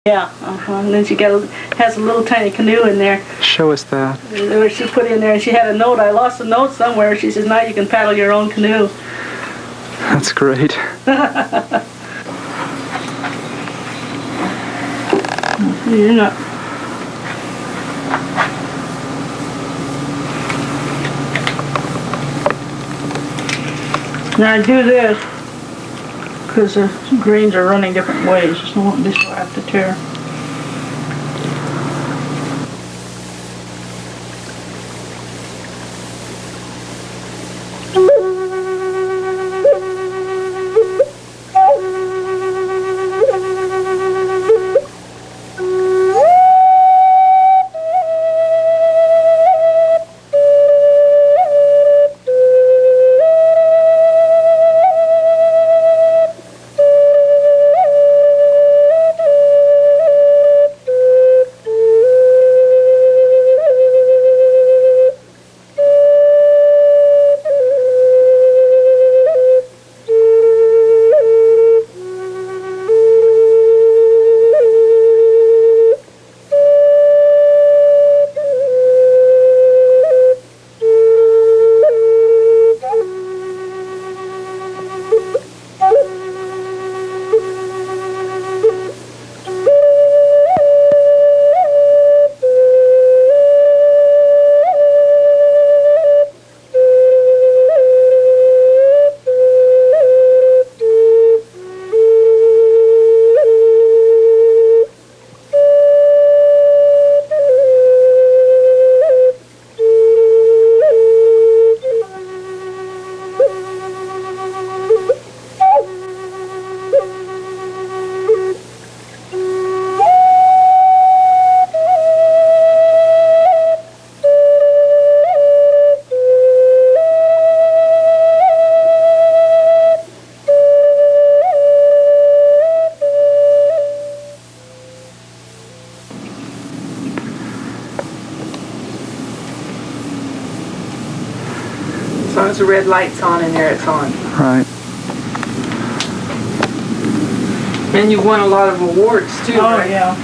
Yeah, and then she has a little tiny canoe in there. Show us that. Where she put in there, and she had a note. I lost the note somewhere. She says, now you can paddle your own canoe. That's great. You're not. Now I do this because the grains are running different ways, so this will have to tear. As long as the red light's on in there, it's on. Right. And you've won a lot of awards too, right? Oh yeah.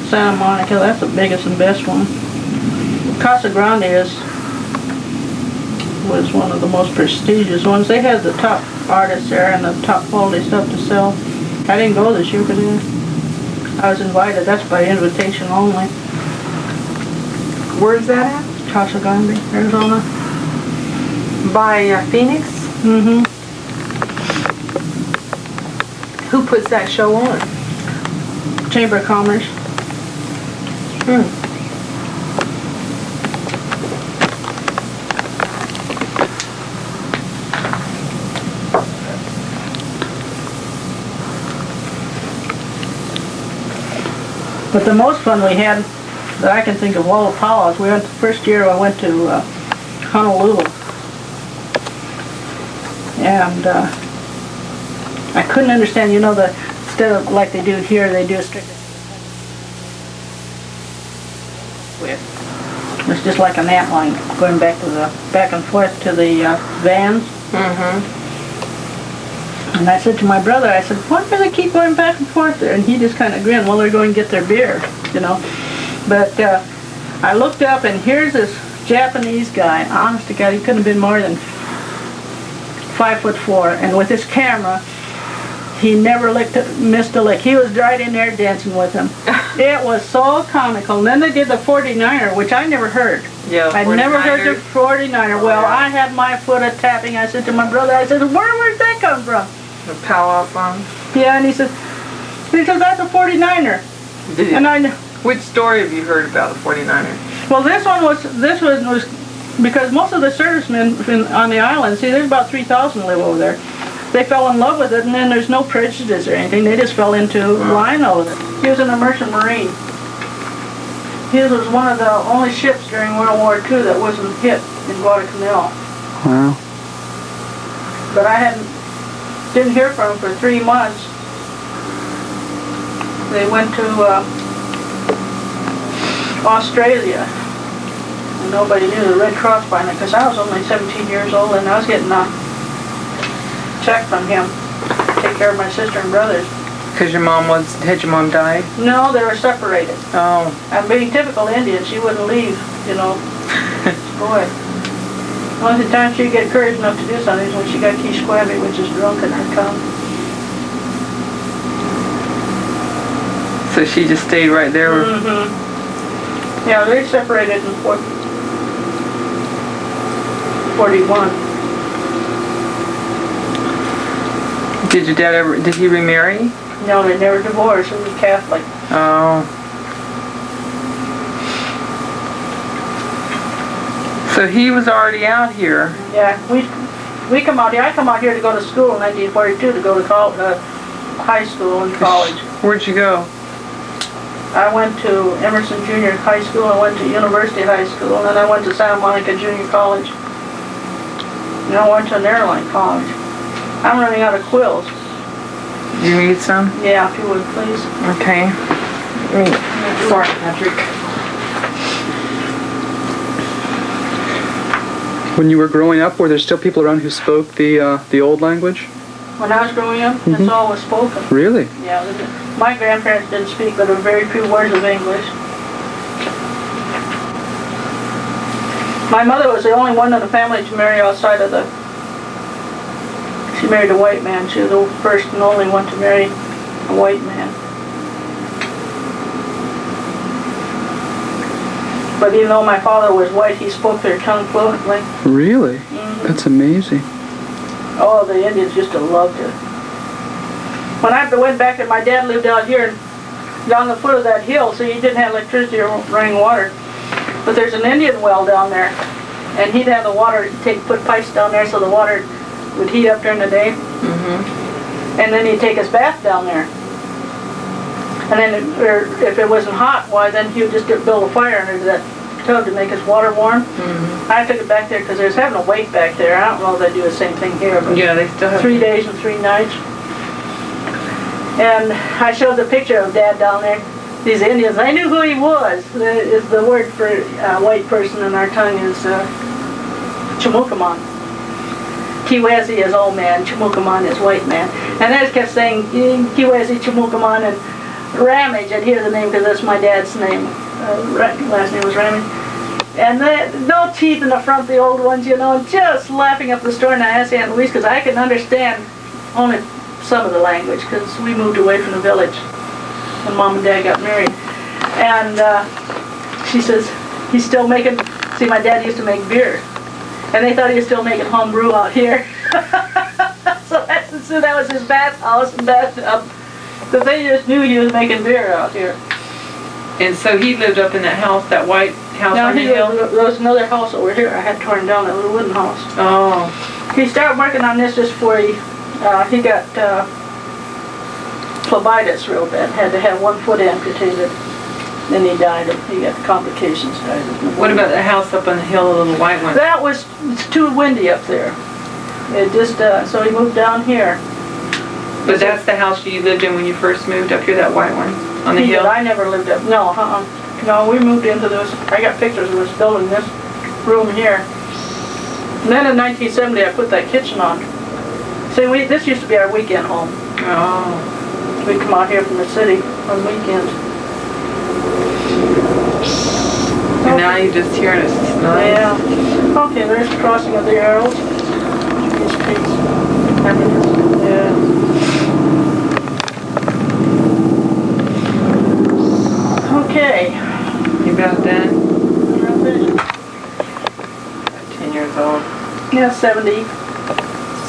Santa Monica, that's the biggest and best one. Casa Grande was one of the most prestigious ones. They had the top artists there and the top quality stuff to sell. I didn't go this year because I was invited. That's by invitation only. Where's that at? Casa Grande, Arizona. By Phoenix? Mm-hmm. Who puts that show on? Chamber of Commerce. But the most fun we had that I can think of all of Palos, we went the first year I went to Honolulu. And I couldn't understand, you know, instead of like they do here, they do a strictly. It's just like an ant line going back and forth to the vans. Mm-hmm. And I said to my brother, I said, why do they keep going back and forth there? And he just kind of grinned, well, they're going to get their beer, you know. But I looked up, and here's this Japanese guy. Honest to God, he couldn't have been more than 5'4", and with his camera, he never missed a lick. He was right in there dancing with him. It was so comical. And then they did the 49er, which I never heard. Yeah, I'd never heard the 49er. Well, I had my foot a tapping. I said to my brother, I said, where'd that come from? The powwow song? Yeah, and he said, that's a 49er. And which story have you heard about the 49er? Well, this one was because most of the servicemen on the island, see, there's about 3,000 live over there. They fell in love with it, and then there's no prejudice or anything. They just fell into line with it. He was an immersion Marine. His was one of the only ships during World War II that wasn't hit in Guadalcanal. Wow. But I didn't hear from him for 3 months. They went to Australia. And nobody knew the Red Cross by now, because I was only 17 years old, and I was getting a check from him to take care of my sister and brothers. Because had your mom died? No, they were separated. Oh. And being typical Indian, she wouldn't leave, you know. Boy. The only time she'd get courage enough to do something is when she got Kishwabi, which is drunk in her tongue. So she just stayed right there? Mm-hmm. Yeah, they separated in 41. Did he remarry? No, they never divorced. He was Catholic. Oh. So he was already out here. Yeah, we come out here. I come out here to go to school in 1942 to go to high school and college. Where'd you go? I went to Emerson Junior High School. I went to University High School, and then I went to Santa Monica Junior College. And I went to an airline college. I'm running out of quills. Do you need some? Yeah, if you would, please. Okay. Sorry, Patrick. When you were growing up, were there still people around who spoke the old language? When I was growing up, that's all was spoken. Really? Yeah, my grandparents didn't speak but a very few words of English. My mother was the only one in the family to marry outside of she married a white man. She was the first and only one to marry a white man. But even though my father was white, he spoke their tongue fluently. Really? Mm-hmm. That's amazing. Oh, the Indians just loved it. When I went back and my dad lived out here down the foot of that hill, so he didn't have electricity or running water. But there's an Indian well down there, and he'd have the water, put pipes down there so the water would heat up during the day. Mm-hmm. And then he'd take his bath down there. And then if it wasn't hot, why then he would just build a fire under that tub to make his water warm. Mm-hmm. I took it back there because they was having a wake back there. I don't know if they do the same thing here, but yeah, they still have 3 days and 3 nights. And I showed the picture of Dad down there. These Indians, I knew who he was. The word for white person in our tongue is Chimukaman. Kiwezi is old man, Chimukaman is white man. And I just kept saying Kiwezi, Chimukaman, and Ramage. I'd hear the name because that's my dad's name. Last name was Ramage. And no teeth in the front, the old ones, you know, just laughing up the storm. And I asked Aunt Louise because I can understand only some of the language because we moved away from the village when Mom and Dad got married. And she says, he's still making, see, my dad used to make beer. And they thought he was still making home brew out here. so that was his bathhouse and bathtub. But they just knew he was making beer out here. And so he lived up in that house, that white house on the hill? There was another house over here. I had torn down, that little wooden house. Oh. He started working on this just before he got phlebitis real bad. Had to have 1 foot amputated. Then he died. He got complications. What about the house up on the hill, the little white one? That was, it's too windy up there. It just, so he moved down here. But that's the house you lived in when you first moved up here, that white one on the hill? I never lived up, no, No, we moved into this, I got pictures of us building this room here. And then in 1970 I put that kitchen on. See, this used to be our weekend home. Oh. We'd come out here from the city on weekends. And now you just hear it, it's nice. Yeah. Okay, there's the crossing of the arrows. Yeah. Okay. You about done? Around there. 10 years old. Yeah, 70.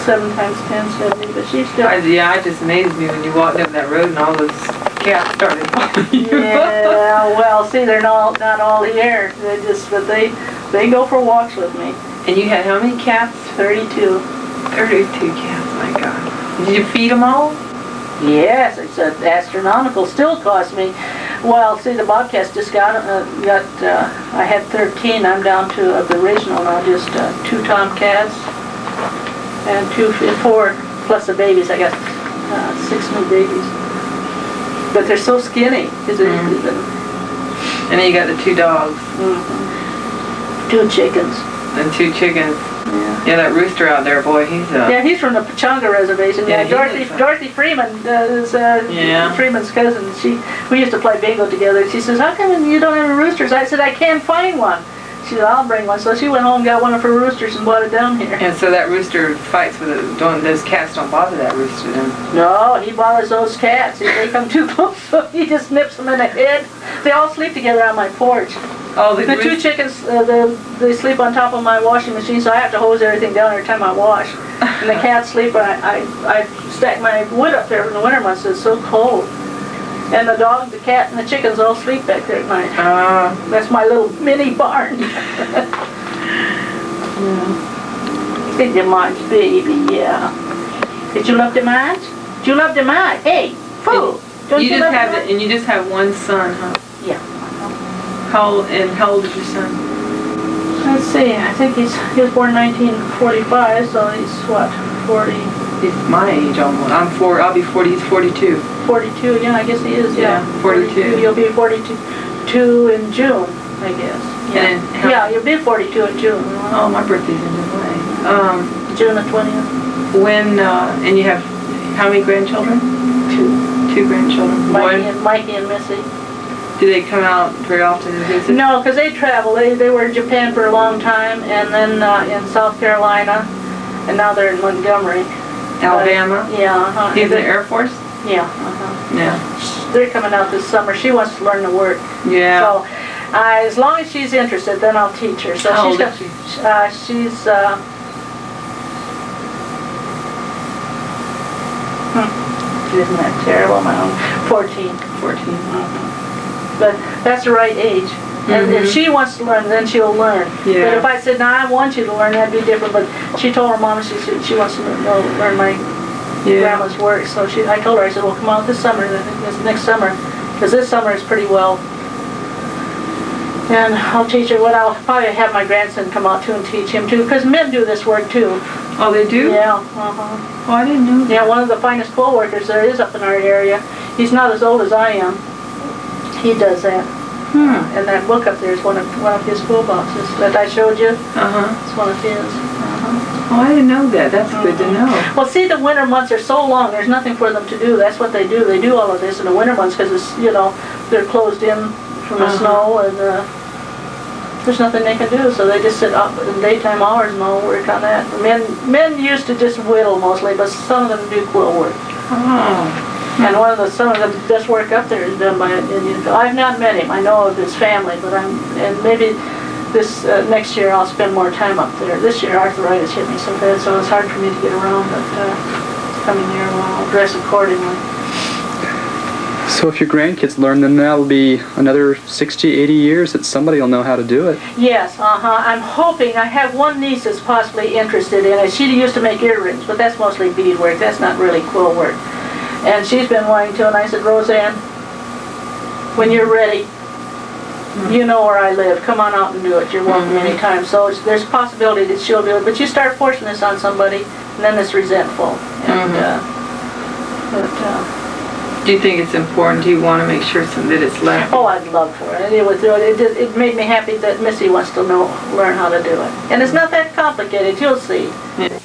7 times 10, 70, but she's still... Yeah, it just amazed me when you walked up that road and all those cats started following you. Yeah, well, see, they're not all here. They just, but they go for walks with me. And you had how many cats? 32. 32 cats, my God. Did you feed them all? Yes, it's astronomical. Still cost me. Well, see, the Bobcats just got I had 13. I'm down to, of the original now, just 2 Tomcats and 4 plus the babies. I got 6 new babies. But they're so skinny. And then you got the 2 dogs. Mm-hmm. 2 chickens. And 2 chickens. Yeah, that rooster out there, boy, he's Yeah, he's from the Pechanga Reservation. Yeah, Yeah, he Dorothy is. Dorothy Freeman is Yeah. Freeman's cousin. We used to play bingo together. She says, "How come you don't have roosters?" I said, "I can't find one." She said, "I'll bring one." So she went home, got one of her roosters, and brought it down here. And so that rooster fights with it. Those cats don't bother that rooster then. No, he bothers those cats. If they come too close, so he just nips them in the head. They all sleep together on my porch. Oh, the The two rooster. chickens, they sleep on top of my washing machine, so I have to hose everything down every time I wash. And the cats sleep, I stack my wood up there in the winter months, it's so cold. And the dog, the cat, and the chickens all sleep back there at night. That's my little mini barn. Did you munch, baby? Yeah. Did you love the munch? Did you love the munch? Hey, fool! Don't You just love have the munch? and you just have one son, huh? Yeah. How old is your son? Let's see, I think he was born in 1945, so he's what, 40? He's my age almost. I'll be 40. He's 42. 42, yeah, I guess he is, yeah. Yeah, 42. You'll be 42 in June, I guess. And how- Yeah, you'll be 42 in June. Oh, my birthday's in July. June the 20th. When and you have how many grandchildren? Two grandchildren. Mikey and Missy. Do they come out very often and visit? No, because they travel. They were in Japan for a long time, and then in South Carolina, and now they're in Montgomery. Alabama. Yeah. Uh-huh. He's in the Air Force. Yeah. Uh-huh. Yeah. They're coming out this summer. She wants to learn the work. Yeah. So, as long as she's interested, then I'll teach her. So How she's old got, is she? she's isn't that terrible, my own 14. 14. But that's the right age. And if Mhm. she wants to learn, then she'll learn. Yeah. But if I said, "No, I want you to learn," that'd be different. But she told her mom she wants to learn my Yeah. grandma's work. So I told her, I said, "Well, come out this summer, this next summer, because this summer is pretty well." And I'll teach her. I'll probably have my grandson come out too and teach him too, because men do this work too. Oh, they do? Yeah. Oh, I didn't know that. Yeah, one of the finest quill workers there is up in our area. He's not as old as I am. He does that. And that book up there is one of his quill boxes that I showed you. Uh-huh. It's one of his. Oh, I didn't know that. That's good to know. Well, see, the winter months are so long. There's nothing for them to do. That's what they do. They do all of this in the winter months because it's they're closed in from the snow and there's nothing they can do. So they just sit up in daytime hours and all work on that. Men used to just whittle mostly, but some of them do quill work. Oh. And some of the best work up there is done by an Indian fellow. I've not met him. I know of his family, but and maybe this next year I'll spend more time up there. This year arthritis hit me so bad, so it's hard for me to get around. But coming year, I'll dress accordingly. So if your grandkids learn, then that'll be another 60, 80 years that somebody will know how to do it. Yes, I'm hoping. I have one niece that's possibly interested in it. She used to make earrings, but that's mostly beadwork. That's not really quill work. And she's been wanting to, and I said, "Roseanne, when you're ready, you know where I live. Come on out and do it. You're welcome anytime." So there's a possibility that she'll do it. But you start forcing this on somebody, and then it's resentful. And, Do you think it's important? Do you want to make sure that it's left? oh, I'd love for it. It made me happy that Missy wants to learn how to do it. And it's not that complicated. You'll see. Yeah.